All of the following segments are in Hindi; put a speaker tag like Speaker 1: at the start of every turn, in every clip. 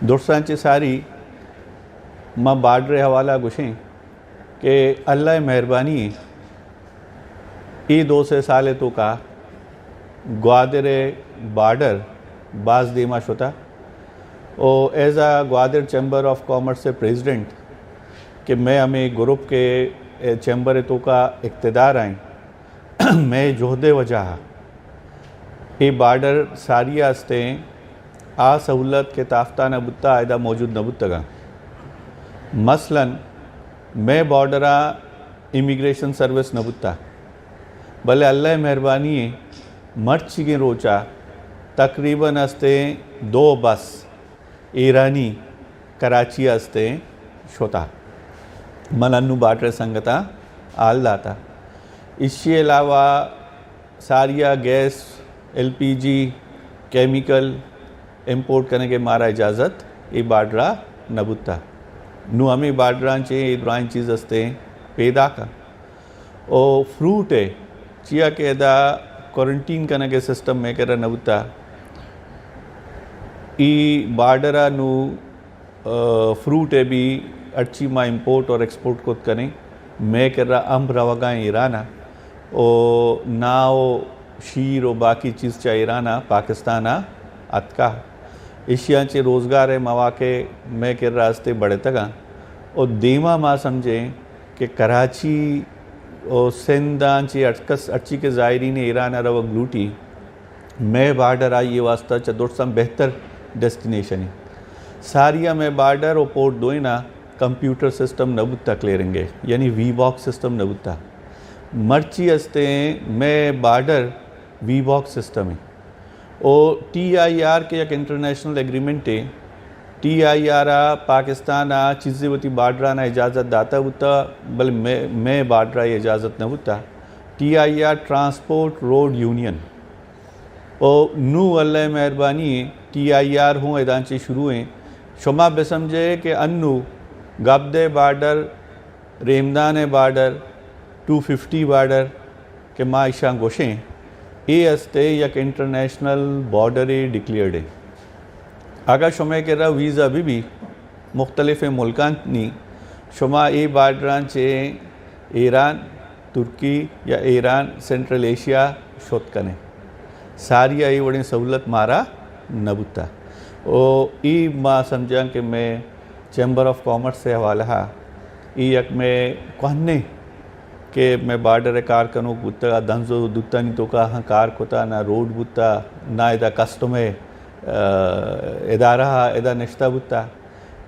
Speaker 1: दोस्तांची सारी मां बार्डर हवाला गुशें कि अल्लाह मेहरबानी ई 2 साल तो का ग्वादर बार्डर बाज देमा शुता और एज आ ग्वादर चैम्बर ऑफ कॉमर्स से प्रेसिडेंट कि मैं हमें ग्रुप के चैम्बर तो का इक़्तिदार आए मैं जोहदे वजह ये बार्डर सारी आस्ते आ सहूलत के ताफ्ता न बुत्ता आयदा मौजूद न बुत्तगा मसलन मैं बॉर्डरा इमिग्रेशन सर्विस न बुत्ता भले अल्लाह मेहरबानी मर्ची के रोचा तकरीबन हस्ते 2 बस ईरानी कराची हस्ते शोता मनन्नू बाटर संगता आल दाता। इसके अलावा सारिया गैस LPG केमिकल इंपोर्ट करने के मारा इजाज़त ये बार्डरा नबुत्ता नू हमें बार्डरांचे इब्राहिम चीज़ हस्ते पैदा का और फ्रूट है चिया के अदा क्वारंटीन करने के सिस्टम में कर नबुत्ता ई बार्डरा नू फ्रूट है भी अच्छी माँ इंपोर्ट और एक्सपोर्ट को करें मैं कर रहा अम्ब रवागा ईराना और नाव शीर और बाकी चीज़ चा ईराना पाकिस्तान अतका एशिया चे रोज़गार है मौके मैं कर रास्ते बढ़े तका और देमा माँ समझें कि कराची और सिंधा चे अच्छी के ज़ायरीन ईरान रवा ग्लूटी मैं बार्डर आई ये वास्ता चदोरसम बेहतर डेस्टिनेशन है सारिया में बार्डर और पोर्ट दो ना कंप्यूटर सिस्टम नबुत्ता क्लियरेंगे यानी वी-बॉक्स सिस्टम नबुत्ता मर्ची हस्ते में बार्डर वी-बॉक्स सिस्टम है और TIR के एक इंटरनेशनल एग्रीमेंट है TIR पाकिस्तान चीज़ें वती बार्डराना इजाज़त दाता बुता बल मैं बार्डरा इजाज़त न बुता TIR ट्रांसपोर्ट रोड यूनियन और नू अल्लाह मेहरबानी TIR हूँ इदांचे शुरू हैं शुमा बेसमझे कि अन्नू गब्दे बार्डर रेमदान बार्डर 250 बार्डर के माइशा गोशें ये हस्ते एक इंटरनेशनल बॉर्डर डिक्लेयर्ड है अगर शुमा के रहा वीज़ा भी मुख्तलिफ मुल्कानी शुमा ये बार्डरान चे ईरान तुर्की या ईरान सेंट्रल एशिया शोध कने सारी आई बड़ी सहूलत मारा नबुता और ई माँ समझा कि मैं चैम्बर ऑफ कॉमर्स से हवाला ई एक में कहने कि मैं बार्डर कार कनो बुत्ता दंजो दुत्ता नहीं तो का हाँ कार कोता ना रोड बुत्ता ना इदा कस्टमे इदारा इदा निश्ता बुत्ता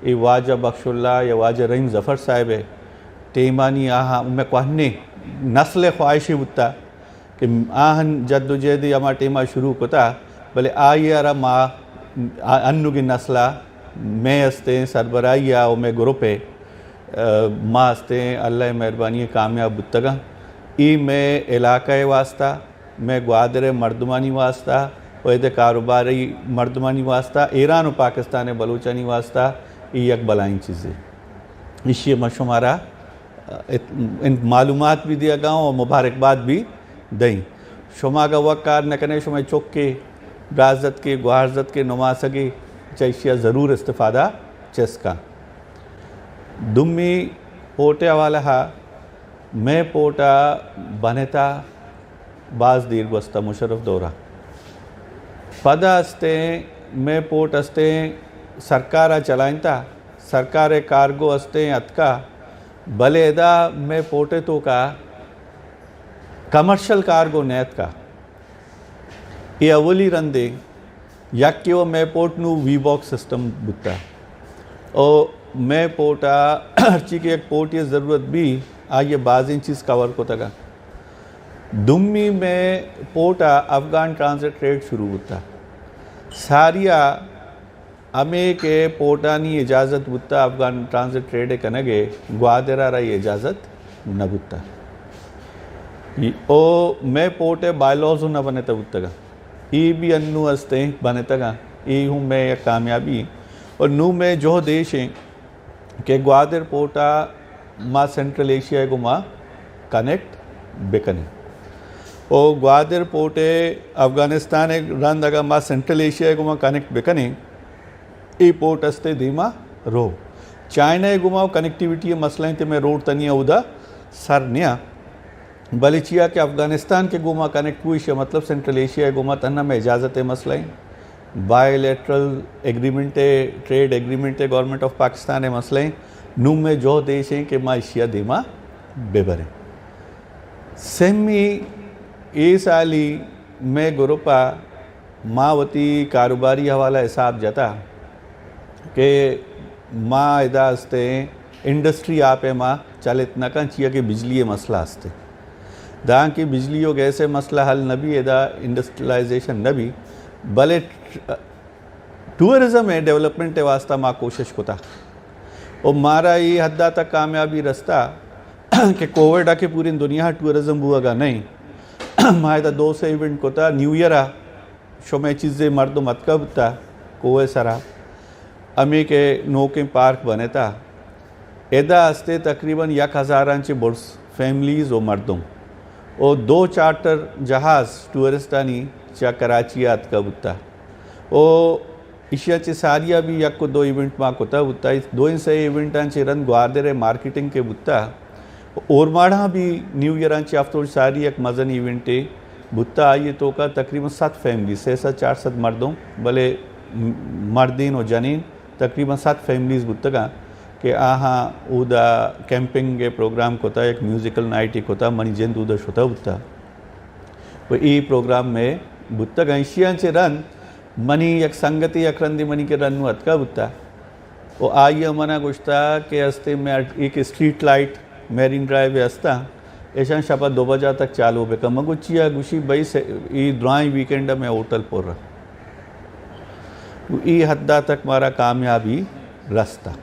Speaker 1: ये वाजा बख्शुल्ला या वाजा रहीम ज़फ़र साहिब है तेमानी आहा मैं कहने नस्ल ख्वाहिशी बुत्ता कि आहन जद्दोजहद अमा टेमा शुरू कोता भले आई यारा माँ अन्नु की नस्ला मैं हस्ते सरबराही और मैं ग्रुप है माँ हस्ते अल्लाह मेहरबानी कामयाब बुत्तगा ई मैं इलाक़े वास्ता मैं ग्वादर मर्दमानी वास्ता और इधर कारोबारी मर्दमानी वास्ता ईरान और पाकिस्तान बलूचानी वास्ता ये एक बलाई चीज़ें इसी मशुमारा इन मालूमात भी दिया गाँव और मुबारकबाद भी दई शुमा का वक़्त न करने शुमा चौक के ब्राज़त के गुहारजत के नुमासगी चैशिया ज़रूर इस्तिफ़ादा चस्का दुम्मी पोटे वाला हा मैं पोटा बनेता बाज दीर बस्ता मुशर्रफ दौरा पदा हस्ते मैं पोट हस्ते सरकारा चलाइंता सरकार कार्गो हस्ते अतका भले एदा मैं पोटे तो का कमर्शल कार्गो नैत का ये अवली रंदे यक के वो मैं पोर्ट नू वी-बॉक्स सिस्टम बुत्ता और मैं पोर्टा हरची के एक पोर्ट ये ज़रूरत भी ये बाज़ चीज़ कवर को तका दुम्मी में पोर्टा अफ़गान ट्रांजिट ट्रेड शुरू होता सारिया हमें के पोर्टानी इजाज़त बुत्ता अफ़गान ट्रांजिट ट्रेड कनगे ग्वादरा रही इजाज़त न बुत्ता ओ मैं पोर्टे बायलॉज न बने बुत्तगा ई भी अन्नू हस्ते बने तगा ई हूँ मैं एक कामयाबी और नू में जो देश हैं कि ग्वादर पोर्टा माँ सेंट्रल एशिया को माँ कनेक्ट बेकने और ग्वादर पोर्टे अफ़गानिस्तान एक रंद अगर माँ सेंट्रल एशिया को माँ कनेक्ट बेकने ए पोर्ट असते धीमा रो चाइना गुमाव कनेक्टिविटी मसला ते मैं रोड तनिया उदा सरन्या बलिचिया के अफगानिस्तान के गुमा कनेक्ट हुई है मतलब सेंट्रल एशिया गुमा तना में इजाज़त मसला bilateral agreement trade agreement government of Pakistan है मसले नू में जो देश हैं कि माँ एशिया धीमा बेबर सेमी ए साली में गुरुपा मावती कारोबारी हवाला हिसाब जाता कि माँ इदा हस्ते इंडस्ट्री आप है माँ चल इतना का चिया कि बिजली मसला हस्ते दां की बिजली और गैस मसला हल न भी इदा इंडस्ट्रियलाइजेशन न भी भले टूरिज़म है डेवलपमेंट के वास्ता माँ कोशिश कोता और मारा ये हद्दा तक कामयाबी रास्ता कि कोविड आके पूरी दुनिया टूरिज़म हुआ नहीं माँ इदा 2 से इवेंट कोता न्यू ईयर आ शो में चीज़ें मर्द मत कब था कोवे सरा अमी के नोके पार्क बने था एदा हस्ते तकरीबन 1000 बुर्स फैमिलीज़ और मर्दों और 2 चार्टर जहाज़ टूरिस्टानी चा कराची आत का बुत्ता ओ इशिया चे सारिया भी यक को 2 इवेंट माँ कोता बुत्ता इस 2 से इवेंटांचे रन ग्वारदेरे मार्केटिंग के बुत्ता और माढ़ा भी न्यू ईयरांचे आफ्टर सारी एक मज़न इवेंटे बुत्ता आइए तो का तकरीबन 7 फैमिली 600-400 मर्दों भले मर्दीन और जनीन तकरीबन 7 फैमिलीज़ बुत्ता का कि आहा उदा कैंपिंग के प्रोग्राम कोता एक म्यूज़िकल नाइट ही कोता मनी जेंद उदा शोता बुत्ता वो ई प्रोग्राम में बुत्ता गंशियां चे रन मनी एक संगति अखरंदी मनी के रन अत का बुत्ता वो आइए मना गुश्ता के हस्ते में एक स्ट्रीट लाइट मेरीन ड्राइव हस्ता ऐसा शपा 2 बजे तक चालू हो बेका मगुचिया गुशी भाई से ई ड्राई वीकेंड में होटल पोर रहा ई हद्दा तक मारा कामयाबी रास्ता